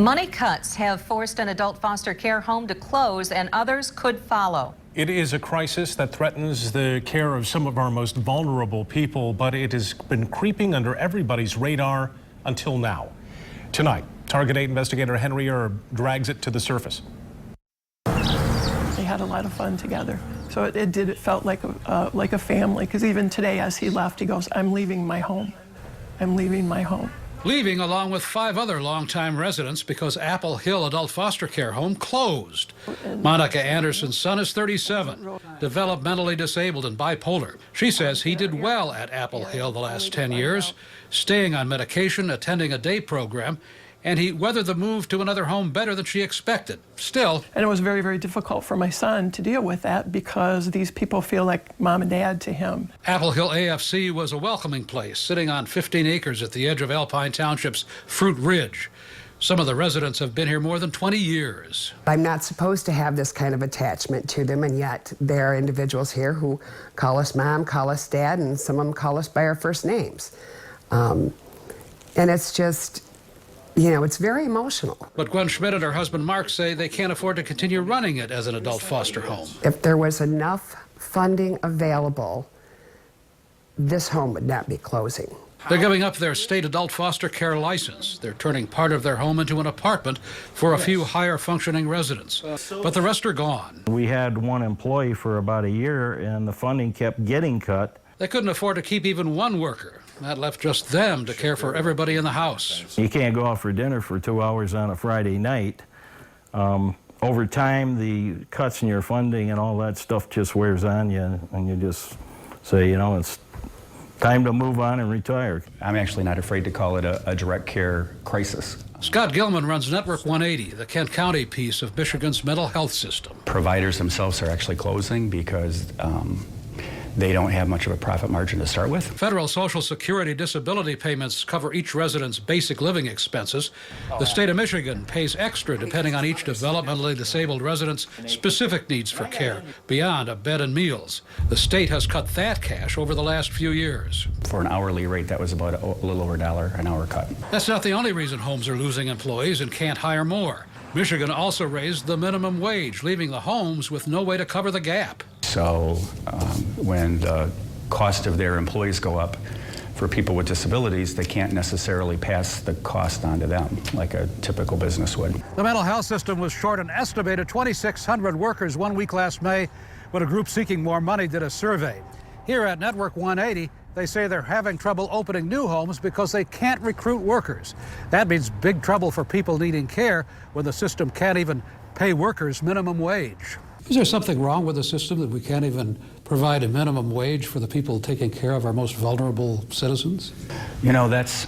Money cuts have forced an adult foster care home to close, and others could follow. It is a crisis that threatens the care of some of our most vulnerable people, but it has been creeping under everybody's radar until now. Tonight, Target 8 investigator Henry Erb drags it to the surface. They had a lot of fun together, so it felt like a family, because even today as he left, he goes, "I'm leaving my home. I'm leaving my home." Leaving along with 5 other longtime residents because Apple Hill Adult Foster Care Home closed. Monica Anderson's son is 37, developmentally disabled and bipolar. She says he did well at Apple Hill the last 10 years, staying on medication, attending a day program, and he weathered the move to another home better than she expected. Still. And it was very, very difficult for my son to deal with that because these people feel like mom and dad to him. Apple Hill AFC was a welcoming place, sitting on 15 acres at the edge of Alpine Township's Fruit Ridge. Some of the residents have been here more than 20 years. I'm not supposed to have this kind of attachment to them, and yet there are individuals here who call us mom, call us dad, and some of them call us by our first names. And it's just, you know, it's very emotional. But Gwen Schmidt and her husband Mark say they can't afford to continue running it as an adult foster home. If there was enough funding available, this home would not be closing. They're giving up their state adult foster care license. They're turning part of their home into an apartment for a few higher functioning residents. But the rest are gone. We had one employee for about a year, and the funding kept getting cut. They couldn't afford to keep even one worker. That left just them to care for everybody in the house. You can't go out for dinner for 2 hours on a Friday night. Over time, the cuts in your funding and all that stuff just wears on you, and you just say, you know, it's time to move on and retire. I'm actually not afraid to call it a direct care crisis. Scott Gilman runs Network 180, the Kent County piece of Michigan's mental health system. Providers themselves are actually closing because they don't have much of a profit margin to start with. Federal Social Security disability payments cover each resident's basic living expenses. The state of Michigan pays extra depending on each developmentally disabled resident's specific needs for care, beyond a bed and meals. The state has cut that cash over the last few years. For an hourly rate, that was about a little over $1 an hour cut. That's not the only reason homes are losing employees and can't hire more. Michigan also raised the minimum wage, leaving the homes with no way to cover the gap. So when the cost of their employees go up for people with disabilities, they can't necessarily pass the cost on to them like a typical business would. The mental health system was short an estimated 2,600 workers 1 week last May when a group seeking more money did a survey. Here at Network 180, they say they're having trouble opening new homes because they can't recruit workers. That means big trouble for people needing care when the system can't even pay workers minimum wage. Is there something wrong with the system that we can't even provide a minimum wage for the people taking care of our most vulnerable citizens? You know, that's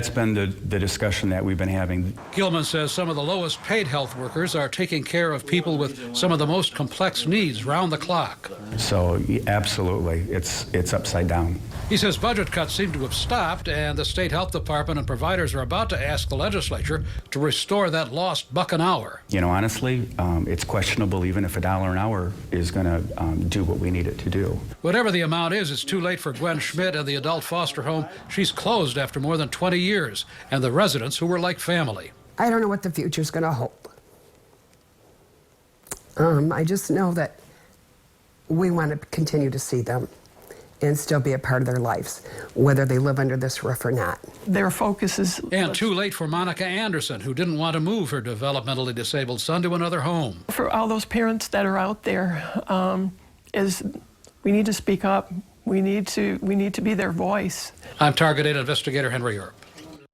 been the discussion that we've been having. Gilman says some of the lowest paid health workers are taking care of people with some of the most complex needs round the clock. So absolutely, it's upside down. He says budget cuts seem to have stopped, and the state health department and providers are about to ask the legislature to restore that lost $1 an hour. You know, honestly, it's questionable even if $1 an hour is going to do what we need it to do. Whatever the amount is, it's too late for Gwen Schmidt and the adult foster home. She's closed after more than 20 years, and the residents who were like family. I don't know what the future's going to hold. I just know that we want to continue to see them and still be a part of their lives, whether they live under this roof or not. Their focus is... And too late for Monica Anderson, who didn't want to move her developmentally disabled son to another home. For all those parents that are out there, is we need to speak up. We need to be their voice. I'm Target 8 investigator Henry Erb.